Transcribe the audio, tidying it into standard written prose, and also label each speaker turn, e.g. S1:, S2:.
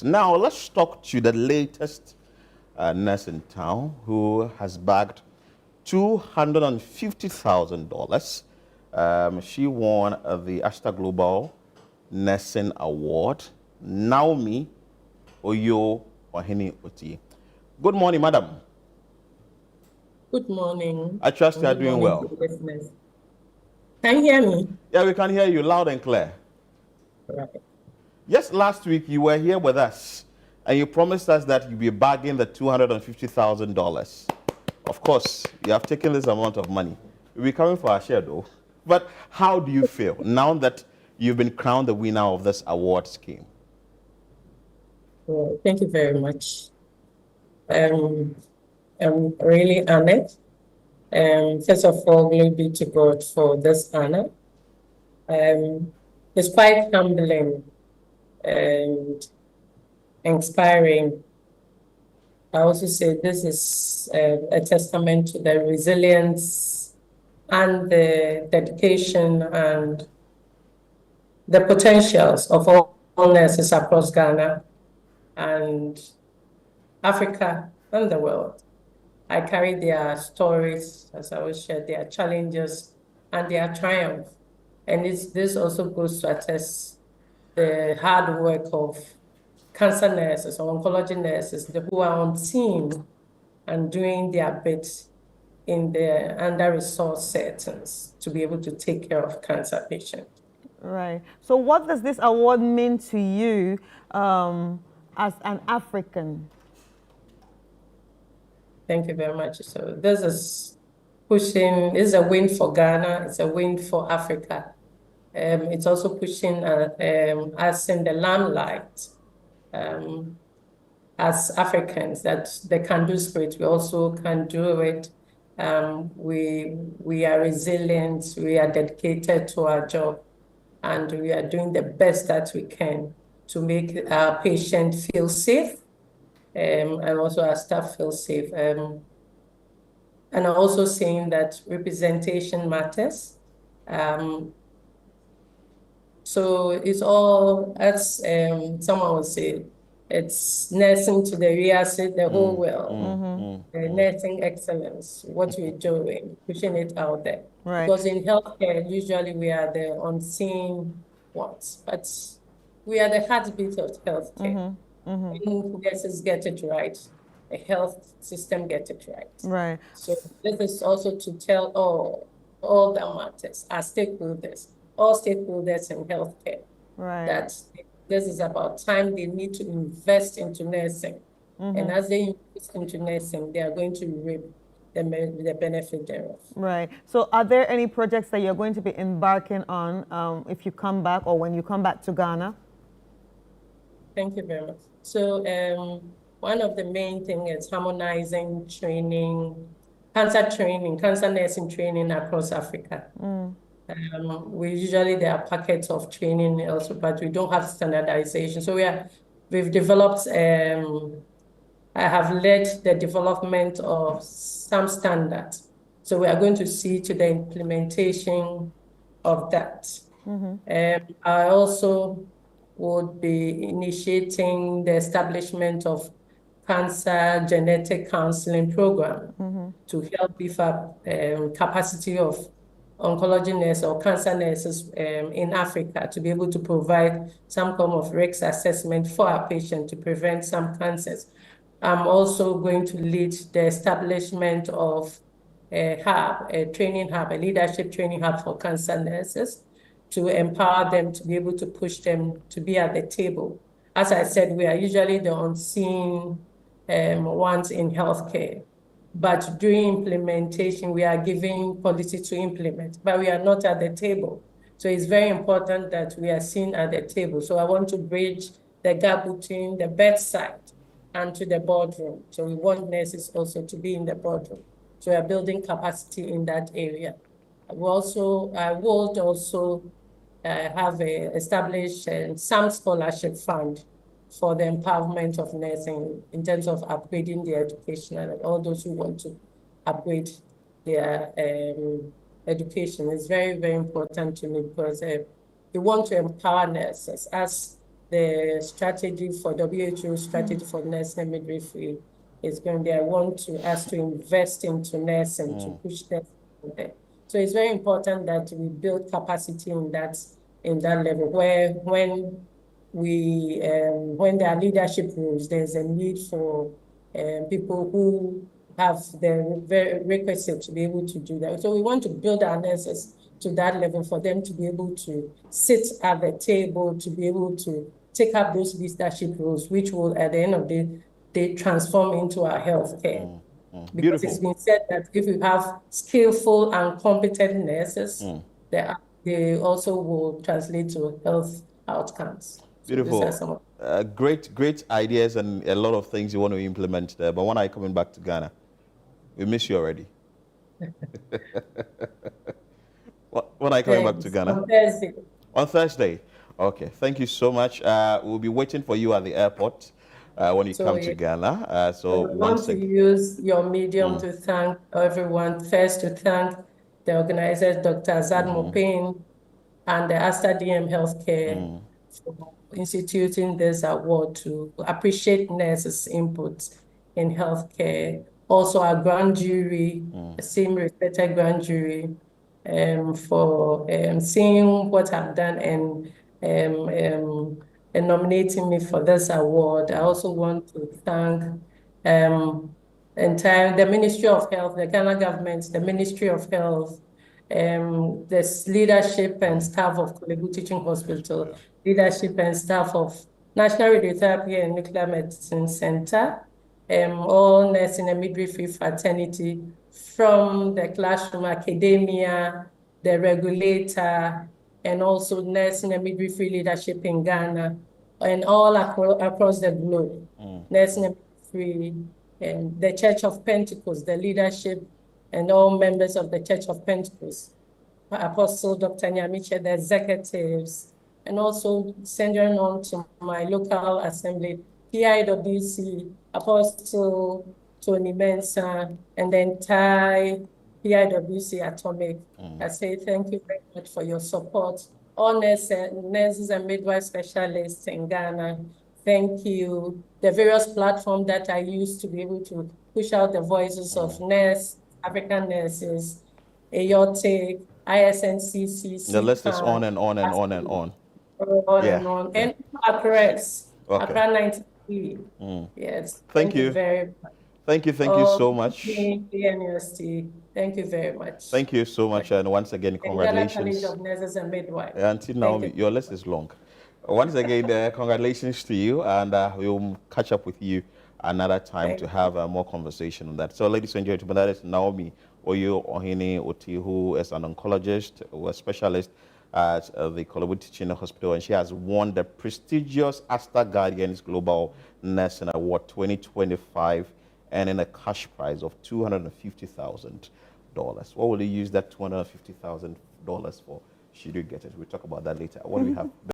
S1: Now, let's talk to the latest nurse in town who has bagged $250,000. She won the Aster Global Nursing Award. Naomi Oyoe Ohene Oti. Good morning, madam.
S2: Good morning.
S1: I trust you are doing well.
S2: Can you hear me?
S1: Yeah, we can hear you loud and clear.
S2: Right.
S1: Yes, last week you were here with us and you promised us that you'd be bagging the $250,000. Of course, you have taken this amount of money. We'll be coming for our share though. But how do you feel now that you've been crowned the winner of this award scheme?
S2: Well, thank you very much. I'm really honored. First of all, glory be to God for this honor. It's quite humbling and inspiring. I also say this is a testament to the resilience and the dedication and the potentials of all nurses across Ghana and Africa and the world. I carry their stories, as I always share, their challenges and their triumph. And this also goes to attest the hard work of cancer nurses or oncology nurses who are on team and doing their bit in the under-resourced settings to be able to take care of cancer patients.
S3: Right. So what does this award mean to you as an African?
S2: Thank you very much. So this is a win for Ghana, it's a win for Africa. It's also pushing us in the limelight as Africans, that the can-do spirit, we also can do it. We are resilient, we are dedicated to our job, and we are doing the best that we can to make our patients feel safe, and also our staff feel safe. And I'm also saying that representation matters. So it's all, as someone would say, it's nursing to the real estate, the whole world. Nursing excellence, what we're doing, pushing it out there.
S3: Right.
S2: Because in healthcare, usually we are the unseen ones, but we are the heartbeat of healthcare. Nurses get it right, the health system get it right.
S3: Right.
S2: So this is also to tell all that matters, our stakeholders, all stakeholders in healthcare,
S3: Right.
S2: that this is about time they need to invest into nursing. And as they invest into nursing, they are going to reap the benefit thereof.
S3: Right. So are there any projects that you're going to be embarking on if you come back or when you come back to Ghana?
S2: Thank you very much. So one of the main things is harmonizing cancer nursing training across Africa. There are packets of training also, but we don't have standardization. So we've developed, I have led the development of some standards. So we are going to see to the implementation of that. I also would be initiating the establishment of cancer genetic counseling program to help beef up capacity of oncology nurses or cancer nurses in Africa to be able to provide some form of risk assessment for our patients to prevent some cancers. I'm also going to lead the establishment of a leadership training hub for cancer nurses to empower them to be able to push them to be at the table. As I said, we are usually the unseen ones in healthcare. But during implementation, we are giving policy to implement, but we are not at the table. So it's very important that we are seen at the table. So I want to bridge the gap between the bedside and to the boardroom. So we want nurses also to be in the boardroom. So we are building capacity in that area. I will also have established some scholarship fund for the empowerment of nursing in terms of upgrading their education, and all those who want to upgrade their education is very, very important to me, because we want to empower nurses. As the strategy for WHO strategy for nursing and midwifery is going there. I want us to invest into nursing to push nursing there. So it's very important that we build capacity in that level where when there are leadership roles, there's a need for people who have the very requisite to be able to do that. So we want to build our nurses to that level for them to be able to sit at the table, to be able to take up those leadership roles, which will, at the end of the day, transform into our healthcare. Because
S1: Beautiful.
S2: it's been said that if you have skillful and competent nurses, they also will translate to health outcomes.
S1: Beautiful.
S2: So these are some of
S1: Great ideas and a lot of things you want to implement there. But when are you coming back to Ghana? We miss you already. When are you coming back to Ghana?
S2: On Thursday.
S1: On Thursday. Okay. Thank you so much. We'll be waiting for you at the airport when you come to Ghana. So
S2: I want to use your medium to thank everyone. First, to thank the organizers, Dr. Azad Mopin and the Aster DM Healthcare for instituting this award to appreciate nurses' input in healthcare. Also, our grand jury, esteemed respected grand jury, for seeing what I've done and nominating me for this award. I also want to thank the Ministry of Health, the Ghana government, the Ministry of Health, the leadership and staff of Kolebu Teaching Hospital, leadership and staff of National Radiotherapy and Nuclear Medicine Center, all nursing and midwifery fraternity from the classroom, academia, the regulator, and also nursing and midwifery leadership in Ghana, and all across the globe. Nursing and midwifery, and the Church of Pentecost, the leadership, and all members of the Church of Pentecost, Apostle Dr. Nyamiche, the executives, and also sending on to my local assembly, PIWC, Apostle Tony Mensah, and the entire PIWC Atomic. I say thank you very much for your support. All nurses and midwife specialists in Ghana, thank you. The various platforms that I use to be able to push out the voices of African nurses, Aortic, ISNCC.
S1: The list is on and on and on and on.
S2: On and on. And Accra's, Accra 93. Yes.
S1: Thank you
S2: very much.
S1: Thank you so much.
S2: University. Thank you very much.
S1: Thank you so much, and once again, congratulations.
S2: College of Nurses and Midwives.
S1: Auntie Naomi, your list is long. Once again, congratulations to you, and we'll catch up with you another time to have more conversation on that. So, ladies and gentlemen, that is Naomi Ohene Oti, who is an oncologist, a specialist at the Kolebu Teaching Hospital, and she has won the prestigious Aster Guardians Global Nursing Award 2025, earning a cash prize of $250,000. What will you use that $250,000 for? Should you get it? We'll talk about that later. What do we have?